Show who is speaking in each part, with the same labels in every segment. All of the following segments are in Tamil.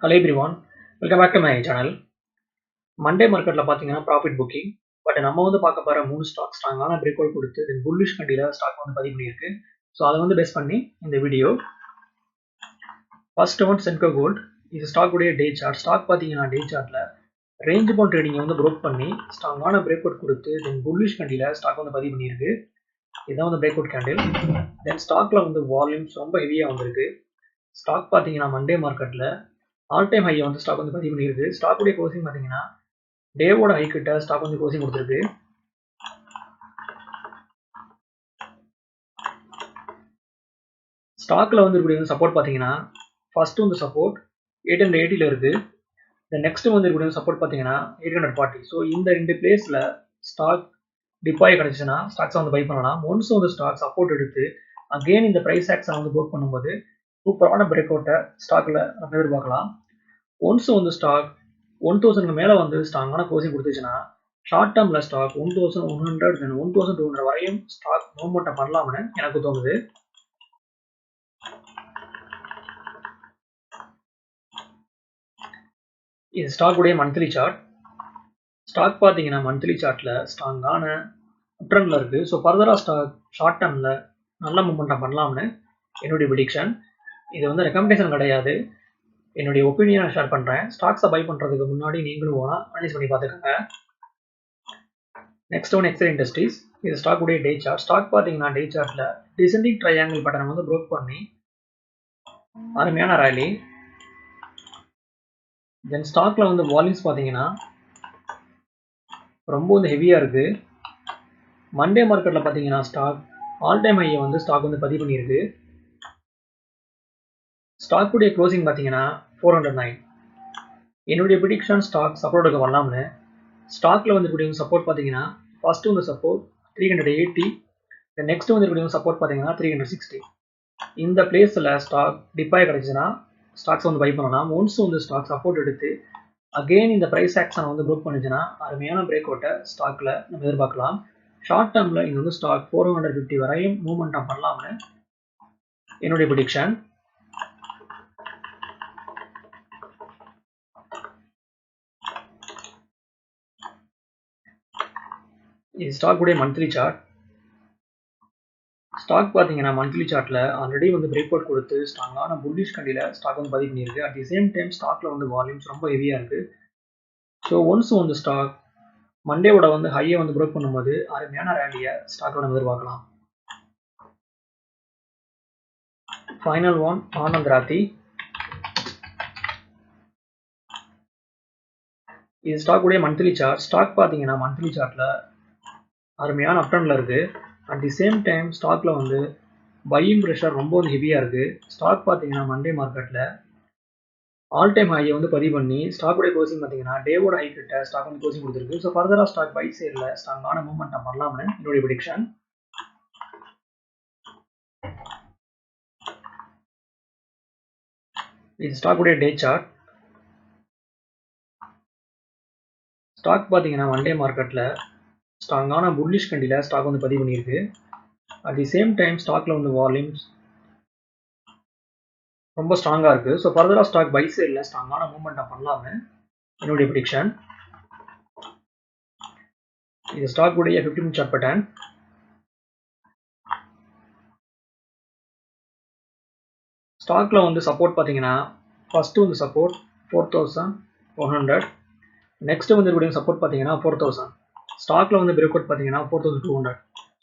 Speaker 1: Hello everyone, welcome back to my channel. Monday market la pathina profit booking, but நம்ம வந்து பார்க்க போற மூணு ஸ்டாக் ஸ்ட்ராங்கான பிரேக் அவுட் கொடுத்து தென் புல்லிஷ் கண்டில ஸ்டாக் வந்து பதிவு பண்ணியிருக்கு. ஸோ அதை வந்து பேஸ் பண்ணி இந்த video. First one Senco gold. இது ஸ்டாக் உடைய டே சார்ட். ஸ்டாக் பார்த்தீங்கன்னா டே சார்ட்ல ரேஞ்ச் பவுண்ட் ட்ரேடிங்கை வந்து ப்ரோக் பண்ணி ஸ்ட்ராங்கான பிரேக் அவுட் கொடுத்து தென் புல்லிஷ் கண்டில ஸ்டாக் வந்து பதிவு பண்ணியிருக்கு. இதான் வந்து பிரேக் அவுட் கேண்டில். தென் ஸ்டாக்ல வந்து வால்யூம்ஸ் ரொம்ப ஹெவியாக வந்திருக்கு. ஸ்டாக் பார்த்தீங்கன்னா மண்டே மார்க்கெட்டில் ஆல் டைம் ஹை வந்து ஸ்டாக் வந்து பதிவு பண்ணியிருக்கு. ஸ்டாக்குடைய க்ளோசிங் பார்த்தீங்கன்னா டேவோட ஹை கிட்ட ஸ்டாக் வந்து க்ளோசிங் கொடுத்துருக்கு. ஸ்டாக்ல வந்து இருக்கக்கூடிய சப்போர்ட் பார்த்தீங்கன்னா ஃபர்ஸ்ட் வந்து சப்போர்ட் 880 இருக்கு. நெக்ஸ்ட் வந்து இருக்கக்கூடிய சப்போர்ட் பார்த்தீங்கன்னா 840. ஸோ இந்த ரெண்டு பிளேஸ்ல ஸ்டாக் டிப்பாய் கிடைச்சுன்னா ஸ்டாக்ஸ் வந்து பை பண்ணலாம். ஒன்ஸ் வந்து ஸ்டாக் சப்போர்ட் எடுத்து அகெயின் இந்த பிரைஸ் ஆக்ஷன் வந்து ப்ரோக் பண்ணும்போது சூப்பரான பிரேக் அவுட்டை ஸ்டாக்ல நம்ம எதிர்பார்க்கலாம். ஒன்ஸ் வந்து ஸ்டாக் 1000 மேலே வந்து ஸ்ட்ராங்கான க்ளோசிங் கொடுத்துச்சுன்னா ஷார்ட் டேர்மில் ஸ்டாக் 1100 தென் 1200 வரையும் ஸ்டாக் மூவ்மெண்ட்டை பண்ணலாம்னு எனக்கு தோணுது. இது ஸ்டாக்குடைய மந்த்லி சார்ட். ஸ்டாக் பார்த்தீங்கன்னா மந்த்லி சார்ட்டில் ஸ்ட்ராங்கான ட்ரெண்டில் இருக்குது. ஸோ ஃபர்தராக ஸ்டாக் ஷார்ட் டேர்மில் நல்ல மூவ்மெண்ட்டை பண்ணலாம்னு என்னுடைய ப்ரெடிக்ஷன். இது வந்து ரெக்கமெண்டேஷன் கிடையாது, என்னுடைய ஒப்பீனியனை ஷேர் பண்ணுறேன். ஸ்டாக்ஸை பை பண்ணுறதுக்கு முன்னாடி நீங்களும் ஓனாக அனலைஸ் பண்ணி பார்த்துக்கோங்க. Next one Excel Industries. இது ஸ்டாக் உடைய டே சார்ட். ஸ்டாக் பார்த்தீங்கன்னா டே சார்ட்ல டிசெண்டிங் ட்ரையாங்கிள் பேட்டர்னை வந்து ப்ரோக் பண்ணி அருமையான ரேலி. தென் ஸ்டாக்ல வந்து வால்யூம்ஸ் பார்த்தீங்கன்னா ரொம்ப வந்து ஹெவியா இருக்கு. மண்டே மார்க்கெட்ல பார்த்தீங்கன்னா ஸ்டாக் ஆல் டைம் ஹையை வந்து ஸ்டாக் வந்து பதிவு பண்ணியிருக்கு. ஸ்டாக் உடைய க்ளோசிங் பார்த்தீங்கன்னா 409. என்னுடைய ப்ரெடிக்ஷன் ஸ்டாக் சப்போர்ட்டுக்கு வரலாம்னு. ஸ்டாக்ல வந்து கூடிய சப்போர்ட் பார்த்தீங்கன்னா ஃபர்ஸ்ட் வந்து சப்போர்ட் 380. நெக்ஸ்ட் வந்து கூடிய சப்போர்ட் பார்த்தீங்கன்னா 360. இந்த பிளேஸில் ஸ்டாக் டிப்பாய் கிடைச்சுன்னா ஸ்டாக்ஸ் வந்து பை பண்ணலாம். ஒன்ஸ் வந்து ஸ்டாக் சப்போர்ட் எடுத்து அகெயின் இந்த ப்ரைஸ் ஆக்ஷனை வந்து ப்ரோக் பண்ணுச்சுன்னா அருமையான பிரேக் அவுட்டை ஸ்டாக்ல நம்ம எதிர்பார்க்கலாம். ஷார்ட் டேர்மில் இங்கே வந்து ஸ்டாக் 450 வரையும் மூவ்மெண்ட்டாக பண்ணலாம்னு என்னுடைய ப்ரெடிக்ஷன். இது ஸ்டாக் உடைய மந்த்லி சார்ட். ஸ்டாக் பார்த்தீங்கன்னா மந்த்லி சார்ட்ல ஆல்ரெடி வந்து பிரேக் அவுட் கொடுத்து ஸ்ட்ராங்கான புல்லிஷ் கண்டில ஸ்டாக் வந்து பதிவு பண்ணியிருக்கு. அட் தி சேம் டைம் ஸ்டாக்ல வந்து வால்யூம்ஸ் ரொம்ப ஹெவியா இருக்கு. ஸோ ஒன்ஸ் வந்து ஸ்டாக் மண்டேவோட வந்து ஹையை வந்து ப்ரோக் பண்ணும்போது அருமையான ரேலியை ஸ்டாக்கோட நம்ம எதிர்பார்க்கலாம். Final one Anand Rathi. இது ஸ்டாக் உடைய மந்த்லி சார்ட். ஸ்டாக் பார்த்தீங்கன்னா மந்த்லி சார்ட்ல அருமையான அப்டர்ன்ல இருக்கு. அட் தி சேம் டைம் ஸ்டாக்ல வந்து பையிங் ப்ரெஷர் ரொம்ப வந்து ஹெவியா இருக்கு. ஸ்டாக் பார்த்தீங்கன்னா மண்டே மார்க்கெட்ல ஆல் டைம் ஹையை வந்து பதிவு பண்ணி ஸ்டாக்குடைய க்ளோசிங் பார்த்தீங்கன்னா டேவோட ஹை கிட்ட ஸ்டாக் வந்து க்ளோசிங் கொடுத்துருக்கு. ஸோ ஃபர்தரா ஸ்டாக் பை சைடில் ஸ்ட்ராங்கான மூவ்மெண்ட் பண்ணலாம்னு என்னுடைய ப்ரெடிக்ஷன். இது ஸ்டாக்குடைய டே சார்ட். ஸ்டாக் பார்த்தீங்கன்னா மண்டே மார்க்கெட்டில் ஸ்ட்ராங்கான புல்லிஷ் கண்டில ஸ்டாக் வந்து பதிவு பண்ணியிருக்கு. அட் தி சேம் டைம் ஸ்டாக்ல வந்து வால்யூம்ஸ் ரொம்ப ஸ்ட்ராங்காக இருக்கு. ஸோ ஃபர்தரா ஸ்டாக் பை சைடில் ஸ்ட்ராங்கான மூவ்மெண்ட் பண்ணலாம்னு என்னுடைய ப்ரெடிக்ஷன். இது ஸ்டாக் உடைய 15 மினிட் சார்ட் பேட்டர்ன். ஸ்டாக்ல வந்து சப்போர்ட் பார்த்தீங்கன்னா ஃபர்ஸ்ட் வந்து சப்போர்ட் 4100. நெக்ஸ்ட் வந்து இருக்கக்கூடிய சப்போர்ட் பார்த்தீங்கன்னா 4000. ஸ்டாக்ல வந்து பிரேக் அவுட் பார்த்தீங்கன்னா 4200.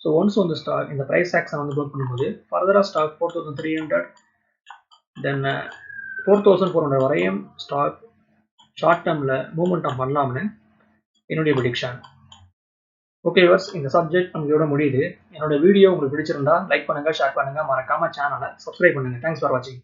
Speaker 1: ஸோ ஒன்ஸ் வந்து ஸ்டாக் இந்த ப்ரைஸ் ஆக்ஷன் வந்து ப்ரோக் பண்ணும்போது ஃபர்தரா ஸ்டாக் 4300 தென் 4400 வரையும் ஸ்டாக் ஷார்ட் டேர்மில் மூவ்மெண்ட் பண்ணலாம்னு என்னுடைய ப்ரெடிக்ஷன். ஓகே வியூவர்ஸ், இந்த சப்ஜெக்ட் நமக்கு இதோட முடியுது. என்னோட வீடியோ உங்களுக்கு பிடிச்சிருந்தா லைக் பண்ணுங்க, ஷேர் பண்ணுங்க, மறக்காம சேனலை சப்ஸ்கிரைப் பண்ணுங்க. தேங்க்ஸ் ஃபார் வாட்சிங்.